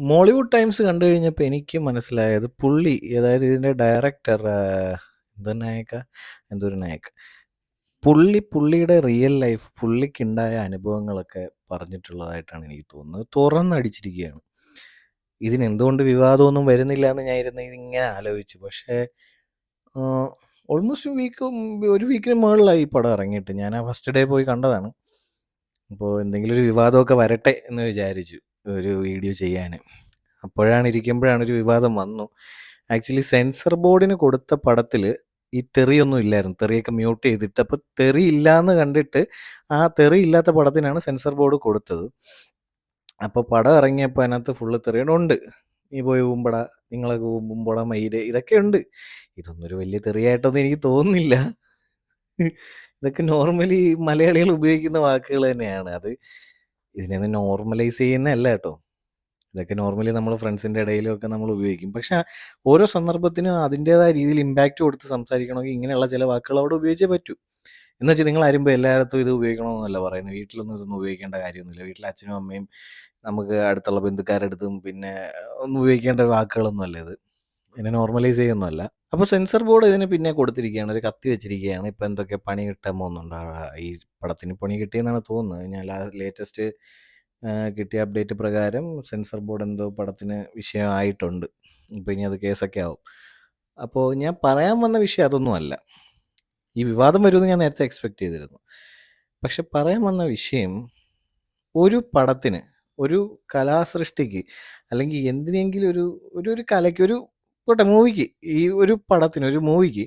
Mollywood times കണ്ടു കഴിഞ്ഞപ്പോൾ എനിക്ക് മനസ്സിലായത് പുള്ളി അതായത് ഇതിൻ്റെ ഡയറക്ടർ എന്താ നായക എന്തൊരു നായക പുള്ളിയുടെ റിയൽ ലൈഫ് പുള്ളിക്കുണ്ടായ അനുഭവങ്ങളൊക്കെ പറഞ്ഞിട്ടുള്ളതായിട്ടാണ് എനിക്ക് തോന്നുന്നത്. തുറന്നടിച്ചിരിക്കുകയാണ്. ഇതിനെന്തുകൊണ്ട് വിവാദമൊന്നും വരുന്നില്ല എന്ന് ഞാൻ ഇങ്ങനെ ആലോചിച്ചു. പക്ഷേ ഓൾമോസ്റ്റ് ഒരു വീക്കിന് മുകളിലായി ഈ പടം ഇറങ്ങിയിട്ട്. ഞാൻ ആ ഫസ്റ്റ് ഡേ പോയി കണ്ടതാണ്. അപ്പോൾ എന്തെങ്കിലും ഒരു വിവാദമൊക്കെ വരട്ടെ എന്ന് വിചാരിച്ചു ഒരു വീഡിയോ ചെയ്യാൻ. ഇരിക്കുമ്പോഴാണ് ഒരു വിവാദം വന്നു. ആക്ച്വലി സെൻസർ ബോർഡിന് കൊടുത്ത പടത്തിൽ ഈ തെറിയൊന്നും ഇല്ലായിരുന്നു. തെറിയൊക്കെ മ്യൂട്ട് ചെയ്തിട്ട്, അപ്പോൾ തെറി ഇല്ലാന്ന് കണ്ടിട്ട് ആ തെറി ഇല്ലാത്ത പടത്തിനാണ് സെൻസർ ബോർഡ് കൊടുത്തത്. അപ്പോൾ പടം ഇറങ്ങിയപ്പോൾ അതിനകത്ത് ഫുള്ള് തെറിയുണ്ട്. നീ പോയി ഊമ്പട, നിങ്ങളൊക്കെ ഊമ്പുമ്പട മയില്, ഇതൊക്കെ ഉണ്ട്. ഇതൊന്നും ഒരു വലിയ തെറിയായിട്ടൊന്നും എനിക്ക് തോന്നുന്നില്ല. ഇതൊക്കെ നോർമലി മലയാളികൾ ഉപയോഗിക്കുന്ന വാക്കുകൾ തന്നെയാണ്. ഇതിനെയൊന്നും നോർമലൈസ് ചെയ്യുന്നതല്ല കേട്ടോ. ഇതൊക്കെ നോർമലി നമ്മൾ ഫ്രണ്ട്സിൻ്റെ ഇടയിലൊക്കെ നമ്മൾ ഉപയോഗിക്കും. പക്ഷെ ഓരോ സന്ദർഭത്തിനും അതിൻ്റേതായ രീതിയിൽ ഇമ്പാക്റ്റ് കൊടുത്ത് സംസാരിക്കണമെങ്കിൽ ഇങ്ങനെയുള്ള ചില വാക്കുകൾ അവിടെ ഉപയോഗിച്ചേ പറ്റൂ. എന്ന് വെച്ചാൽ നിങ്ങൾ ആരുമ്പോൾ എല്ലായിടത്തും ഇത് ഉപയോഗിക്കണമെന്നല്ല പറയുന്നത്. വീട്ടിലൊന്നും ഇതൊന്നും ഉപയോഗിക്കേണ്ട കാര്യമൊന്നുമില്ല. വീട്ടിലെ അച്ഛനും അമ്മയും നമുക്ക് അടുത്തുള്ള ബന്ധുക്കാരടുത്തും പിന്നെ ഒന്നും ഉപയോഗിക്കേണ്ട വാക്കുകളൊന്നും അല്ല ഇത്. ഇതിനെ നോർമലൈസ് ചെയ്യുന്നതല്ല. അപ്പോൾ സെൻസർ ബോർഡ് ഇതിന് പിന്നെ കൊടുത്തിരിക്കുകയാണ്, ഒരു കത്തി വെച്ചിരിക്കുകയാണ്. ഇപ്പം എന്തൊക്കെ പണി കിട്ടാൻ പോകുന്നുണ്ട് ഈ പടത്തിന്. പണി കിട്ടിയെന്നാണ് തോന്നുന്നത്. ഞാൻ ലേറ്റസ്റ്റ് കിട്ടിയ അപ്ഡേറ്റ് പ്രകാരം സെൻസർ ബോർഡ് എന്തോ പടത്തിന് വിഷയമായിട്ടുണ്ട്. ഇപ്പോൾ ഇനി അത് കേസൊക്കെ ആവും. അപ്പോൾ ഞാൻ പറയാൻ വന്ന വിഷയം അതൊന്നുമല്ല. ഈ വിവാദം വരുമെന്ന് ഞാൻ നേരത്തെ എക്സ്പെക്റ്റ് ചെയ്തിരുന്നു. പക്ഷെ പറയാൻ വന്ന വിഷയം, ഒരു പടത്തിന്, ഒരു കലാസൃഷ്ടിക്ക്, അല്ലെങ്കിൽ എന്തിനെങ്കിലും ഒരു കലയ്ക്ക്, ഒരു മൂവിക്ക്, ഈ ഒരു പടത്തിന്, ഒരു മൂവിക്ക്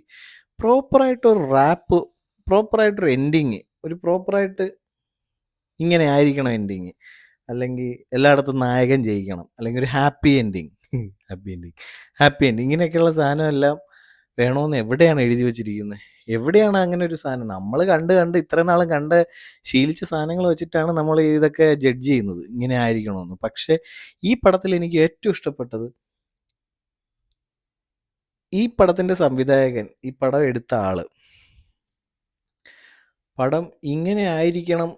പ്രോപ്പറായിട്ടൊരു റാപ്പ്, പ്രോപ്പറായിട്ടൊരു എൻഡിങ്, ഒരു പ്രോപ്പറായിട്ട് ഇങ്ങനെ ആയിരിക്കണം എൻഡിങ്, അല്ലെങ്കിൽ എല്ലായിടത്തും നായകൻ ജയിക്കണം, അല്ലെങ്കിൽ ഒരു ഹാപ്പി എൻഡിങ് ഇങ്ങനെയൊക്കെയുള്ള സാധനം എല്ലാം വേണമെന്ന് എവിടെയാണ് എഴുതി വെച്ചിരിക്കുന്നത്? എവിടെയാണ് അങ്ങനെ ഒരു സാധനം? നമ്മൾ കണ്ട് ഇത്രയും നാളും ശീലിച്ച സാധനങ്ങൾ വെച്ചിട്ടാണ് നമ്മൾ ഇതൊക്കെ ജഡ്ജ് ചെയ്യുന്നത്, ഇങ്ങനെ ആയിരിക്കണമെന്ന്. പക്ഷേ ഈ പടത്തിൽ എനിക്ക് ഏറ്റവും ഇഷ്ടപ്പെട്ടത്, ഈ പടത്തിൻ്റെ സംവിധായകൻ, ഈ പടം എടുത്ത ആള്, പടം ഇങ്ങനെ ആയിരിക്കണം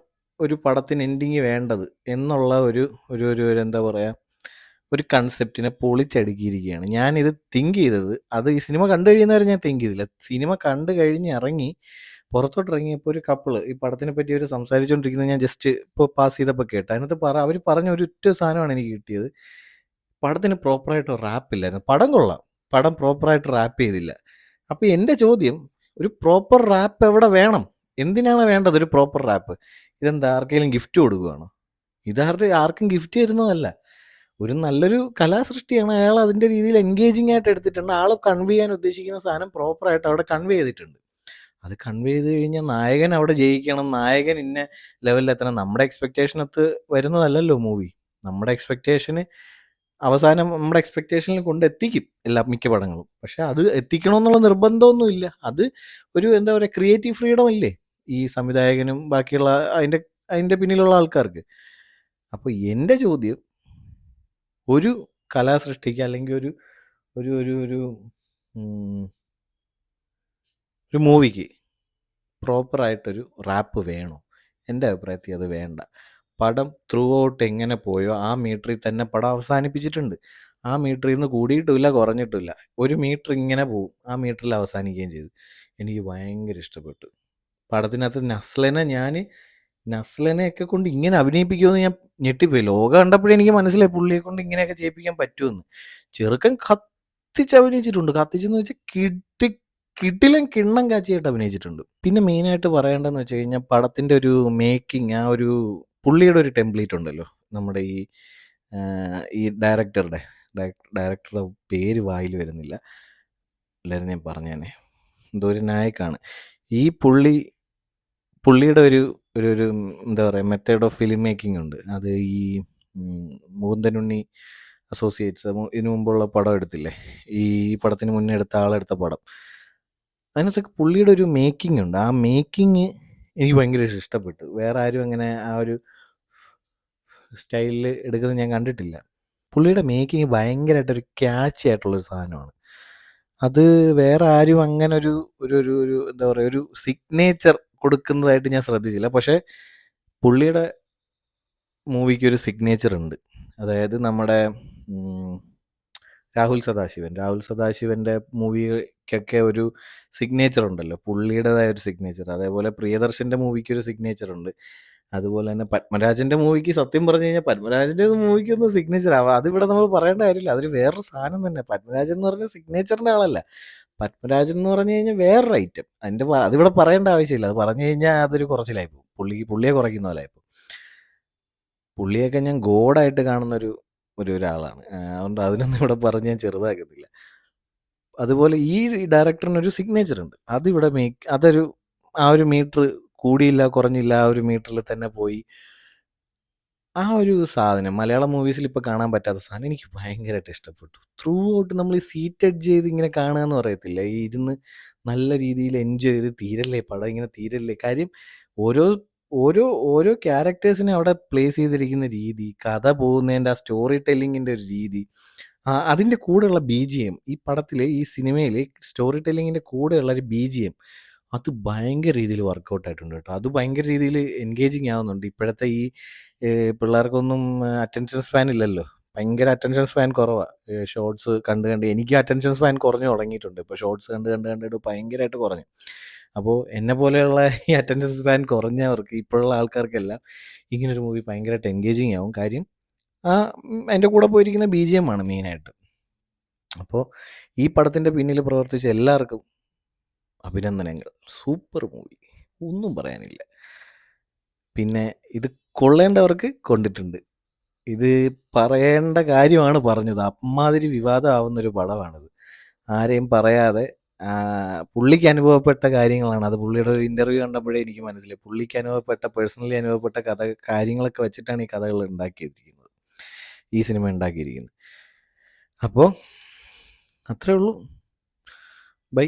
ഒരു പടത്തിന് എൻഡിങ് വേണ്ടത് എന്നുള്ള ഒരു എന്താ പറയുക, ഒരു കൺസെപ്റ്റിനെ പൊളിച്ചടുക്കിയിരിക്കുകയാണ്. ഞാനിത് തിങ്ക് ചെയ്തത്, അത് ഈ സിനിമ കണ്ടു കഴിയുന്നവരെ ഞാൻ തിങ്ക് ചെയ്തില്ല. സിനിമ കണ്ടു കഴിഞ്ഞ് ഇറങ്ങി പുറത്തോട്ട് ഇറങ്ങിയപ്പോൾ ഒരു കപ്പിള് ഈ പടത്തിനെ പറ്റി അവർ സംസാരിച്ചുകൊണ്ടിരിക്കുന്നത് ഞാൻ ജസ്റ്റ് ഇപ്പോൾ പാസ് ചെയ്തപ്പോൾ കേട്ടു. അതിനകത്ത് അവർ പറഞ്ഞ ഒരൊറ്റ സാധനമാണ് എനിക്ക് കിട്ടിയത്. പടത്തിന് പ്രോപ്പറായിട്ട് റാപ്പ് ഇല്ലായിരുന്നു. പടം കൊള്ളാം, പടം പ്രോപ്പറായിട്ട് റാപ്പ് ചെയ്തില്ല. അപ്പോൾ എൻ്റെ ചോദ്യം, ഒരു പ്രോപ്പർ റാപ്പ് എവിടെ വേണം? എന്തിനാണ് വേണ്ടത് ഒരു പ്രോപ്പർ റാപ്പ്? ഇതെന്താ ആർക്കെങ്കിലും ഗിഫ്റ്റ് കൊടുക്കുകയാണോ? ആർക്കും ഗിഫ്റ്റ് തരുന്നതല്ല. ഒരു നല്ലൊരു കലാസൃഷ്ടിയാണ്. അയാൾ അതിൻ്റെ രീതിയിൽ എൻഗേജിങ് ആയിട്ട് എടുത്തിട്ടുണ്ട്. ആൾ കൺവേ ചെയ്യാൻ ഉദ്ദേശിക്കുന്ന സാധനം പ്രോപ്പറായിട്ട് അവിടെ കൺവേ ചെയ്തിട്ടുണ്ട്. അത് കൺവേ ചെയ്ത് കഴിഞ്ഞാൽ നായകൻ അവിടെ ജയിക്കണം, നായകൻ ഇന്ന ലെവലിലെത്തണം. നമ്മുടെ എക്സ്പെക്റ്റേഷനകത്ത് വരുന്നതല്ലല്ലോ മൂവി. നമ്മുടെ എക്സ്പെക്റ്റേഷന് അവസാനം നമ്മുടെ എക്സ്പെക്റ്റേഷനിൽ കൊണ്ടെത്തിക്കും മിക്ക പടങ്ങളും. പക്ഷെ അത് എത്തിക്കണമെന്നുള്ള നിർബന്ധമൊന്നുമില്ല. അത് ഒരു എന്താ പറയുക, ക്രിയേറ്റീവ് ഫ്രീഡം ഇല്ലേ ഈ സംവിധായകനും ബാക്കിയുള്ള അതിൻ്റെ പിന്നിലുള്ള ആൾക്കാർക്ക്. അപ്പോൾ എൻ്റെ ചോദ്യം, ഒരു കലാസൃഷ്ടിക്ക് അല്ലെങ്കിൽ ഒരു ഒരു ഒരു ഒരു ഒരു മൂവിക്ക് പ്രോപ്പറായിട്ടൊരു റാപ്പ് വേണോ? എൻ്റെ അഭിപ്രായത്തിൽ അത് വേണ്ട. പടം ത്രൂ ഔട്ട് എങ്ങനെ പോയോ ആ മീറ്ററിൽ തന്നെ പടം അവസാനിപ്പിച്ചിട്ടുണ്ട്. ആ മീറ്ററിൽ നിന്ന് കൂടിയിട്ടുമില്ല, കുറഞ്ഞിട്ടുമില്ല. ഒരു മീറ്റർ ഇങ്ങനെ പോവും, ആ മീറ്ററിൽ അവസാനിക്കുകയും ചെയ്തു. എനിക്ക് ഭയങ്കര ഇഷ്ടപ്പെട്ടു. പടത്തിനകത്ത് നസ്ലനെയൊക്കെ കൊണ്ട് ഇങ്ങനെ അഭിനയിപ്പിക്കുമെന്ന് ഞാൻ ഞെട്ടിപ്പോയി. ലോകം കണ്ടപ്പോഴേ എനിക്ക് മനസ്സിലായി പുള്ളിയെ കൊണ്ട് ഇങ്ങനെയൊക്കെ ചെയ്യിപ്പിക്കാൻ പറ്റുമെന്ന്. ചെറുക്കൻ അഭിനയിച്ചിട്ടുണ്ട്. കത്തിച്ചെന്ന് വെച്ചാൽ കിടിലൻ കിണ്ണം കാച്ചിയായിട്ട് അഭിനയിച്ചിട്ടുണ്ട്. പിന്നെ മെയിനായിട്ട് പറയേണ്ടതെന്ന് വെച്ച് കഴിഞ്ഞാൽ പടത്തിൻ്റെ ഒരു മേക്കിംഗ്, ആ ഒരു പുള്ളിയുടെ ഒരു ടെംപ്ലേറ്റ് ഉണ്ടല്ലോ, നമ്മുടെ ഈ ഡയറക്ടറുടെ പേര് വായിൽ വരുന്നില്ല, എല്ലാവരും ഞാൻ പറഞ്ഞേനെ, എന്തോ ഒരു നായക്കാണ്. ഈ പുള്ളിയുടെ ഒരു ഒരു ഒരു എന്താ പറയുക, മെത്തേഡ് ഓഫ് ഫിലിം മേക്കിംഗ് ഉണ്ട്. അത് ഈ മുകുന്ദനുണ്ണി അസോസിയേറ്റ്സ് ഇതിനു മുമ്പുള്ള പടം എടുത്തില്ലേ, ഈ പടത്തിന് മുന്നേ എടുത്ത ആളെടുത്ത പടം, അതിനകത്തൊക്കെ പുള്ളിയുടെ ഒരു മേക്കിംഗ് ഉണ്ട്. ആ മേക്കിംഗ് എനിക്ക് ഭയങ്കര ഇഷ്ടപ്പെട്ടു. വേറെ ആരും അങ്ങനെ ആ ഒരു സ്റ്റൈലിൽ എടുക്കുന്നത് ഞാൻ കണ്ടിട്ടില്ല. പുള്ളിയുടെ മേക്കിംഗ് ഭയങ്കരമായിട്ടൊരു ക്യാച്ച് ആയിട്ടുള്ളൊരു സാധനമാണ്. അത് വേറെ ആരും അങ്ങനെ ഒരു എന്താ പറയുക, ഒരു സിഗ്നേച്ചർ കൊടുക്കുന്നതായിട്ട് ഞാൻ ശ്രദ്ധിച്ചില്ല. പക്ഷേ പുള്ളിയുടെ മൂവിക്ക് ഒരു സിഗ്നേച്ചർ ഉണ്ട്. അതായത് നമ്മുടെ ഉം, രാഹുൽ സദാശിവൻ. രാഹുൽ സദാശിവൻ്റെ മൂവിക്കൊക്കെ ഒരു സിഗ്നേച്ചർ ഉണ്ടല്ലോ, പുള്ളിയുടേതായ ഒരു സിഗ്നേച്ചർ. അതേപോലെ പ്രിയദർശൻ്റെ മൂവിക്ക് ഒരു സിഗ്നേച്ചർ ഉണ്ട്. അതുപോലെ തന്നെ പത്മരാജൻ്റെ മൂവിക്ക്, സത്യം പറഞ്ഞു കഴിഞ്ഞാൽ പത്മരാജൻ്റെ മൂവിക്കൊന്നും സിഗ്നേച്ചർ ആവാം, അതിവിടെ നമ്മൾ പറയേണ്ട കാര്യമില്ല. അതൊരു വേറൊരു സാധനം തന്നെ. പത്മരാജൻ എന്ന് പറഞ്ഞാൽ സിഗ്നേച്ചറിൻ്റെ ആളല്ല. പത്മരാജൻ എന്ന് പറഞ്ഞു കഴിഞ്ഞാൽ വേറൊരു ഐറ്റം. അതിവിടെ പറയേണ്ട ആവശ്യമില്ല. അത് പറഞ്ഞു കഴിഞ്ഞാൽ അതൊരു കുറച്ചിലായിപ്പോൾ, പുള്ളിയെ കുറയ്ക്കുന്ന പോലെ ആയിപ്പോൾ. പുള്ളിയൊക്കെ ഞാൻ ഗോഡായിട്ട് കാണുന്ന ഒരാളാണ്. അതുകൊണ്ട് അതിനൊന്നും ഇവിടെ പറഞ്ഞ് ഞാൻ ചെറുതാക്കുന്നില്ല. അതുപോലെ ഈ ഡയറക്ടറിനൊരു സിഗ്നേച്ചർ ഉണ്ട്. അതിവിടെ അതൊരു ആ ഒരു മീറ്റർ കൂടിയില്ല കുറഞ്ഞില്ല, ആ ഒരു മീറ്ററിൽ തന്നെ പോയി. ആ ഒരു സാധനം മലയാളം മൂവീസിൽ ഇപ്പോൾ കാണാൻ പറ്റാത്ത സാധനം എനിക്ക് ഭയങ്കരമായിട്ട് ഇഷ്ടപ്പെട്ടു. ത്രൂ ഔട്ട് നമ്മൾ ഈ സീറ്റ് എഡ്ജ് ചെയ്ത് ഇങ്ങനെ കാണുക എന്ന് പറയത്തില്ല, ഈ ഇരുന്ന് നല്ല രീതിയിൽ എൻജോയ് ചെയ്ത് തീരല്ലേ പടം, ഇങ്ങനെ തീരല്ലേ. കാര്യം ഓരോ ഓരോ ഓരോ ക്യാരക്ടേഴ്സിനെ അവിടെ പ്ലേസ് ചെയ്തിരിക്കുന്ന രീതി, കഥ പോകുന്നതിൻ്റെ ആ സ്റ്റോറി ടെല്ലിങ്ങിൻ്റെ ഒരു രീതി, അതിൻ്റെ കൂടെയുള്ള BGM, ഈ പടത്തിൽ ഈ സിനിമയിൽ സ്റ്റോറി ടെല്ലിങ്ങിൻ്റെ കൂടെയുള്ള ഒരു BGM, അത് ഭയങ്കര രീതിയിൽ വർക്കൗട്ട് ആയിട്ടുണ്ട് കേട്ടോ. അത് ഭയങ്കര രീതിയിൽ എൻഗേജിങ് ആവുന്നുണ്ട്. ഇപ്പോഴത്തെ ഈ പിള്ളേർക്കൊന്നും അറ്റൻഷൻ സ്പാൻ ഇല്ലല്ലോ. ഭയങ്കര അറ്റൻഷൻ സ്പാൻ കുറവാണ്. ഷോർട്സ് കണ്ട് കണ്ട് എനിക്ക് അറ്റൻഷൻ സ്പാൻ കുറഞ്ഞു തുടങ്ങിയിട്ടുണ്ട്. ഇപ്പോൾ ഷോർട്സ് കണ്ട് കണ്ട് കണ്ടിട്ട് ഭയങ്കരമായിട്ട് കുറഞ്ഞു. അപ്പോൾ എന്നെ പോലെയുള്ള ഈ അറ്റൻഷൻ സ്പാൻ കുറഞ്ഞവർക്ക്, ഇപ്പോഴുള്ള ആൾക്കാർക്കെല്ലാം ഇങ്ങനൊരു മൂവി ഭയങ്കരമായിട്ട് എൻഗേജിങ് ആവും. കാര്യം അതിൻ്റെ കൂടെ പോയിരിക്കുന്ന BGM ആണ് മെയിനായിട്ട്. അപ്പോൾ ഈ പടത്തിൻ്റെ പിന്നിൽ പ്രവർത്തിച്ച എല്ലാവർക്കും അഭിനന്ദനങ്ങൾ. സൂപ്പർ മൂവി, ഒന്നും പറയാനില്ല. പിന്നെ ഇത് കൊള്ളേണ്ടവർക്ക് കൊണ്ടിട്ടുണ്ട്. ഇത് പറയേണ്ട കാര്യമാണ് പറഞ്ഞത്. അമ്മാതിരി വിവാദമാവുന്നൊരു പടമാണിത്. ആരെയും പറയാതെ പുള്ളിക്ക് അനുഭവപ്പെട്ട കാര്യങ്ങളാണ്. അത് പുള്ളിയുടെ ഒരു ഇൻ്റർവ്യൂ കണ്ടപ്പോഴേ എനിക്ക് മനസ്സിലായി. പുള്ളിക്ക് പേഴ്സണലി അനുഭവപ്പെട്ട കാര്യങ്ങളൊക്കെ വെച്ചിട്ടാണ് ഈ കഥകൾ ഉണ്ടാക്കിയിരിക്കുന്നത്, ഈ സിനിമ ഉണ്ടാക്കിയിരിക്കുന്നത്. അപ്പോൾ അത്രേ ഉള്ളൂ. ബൈ.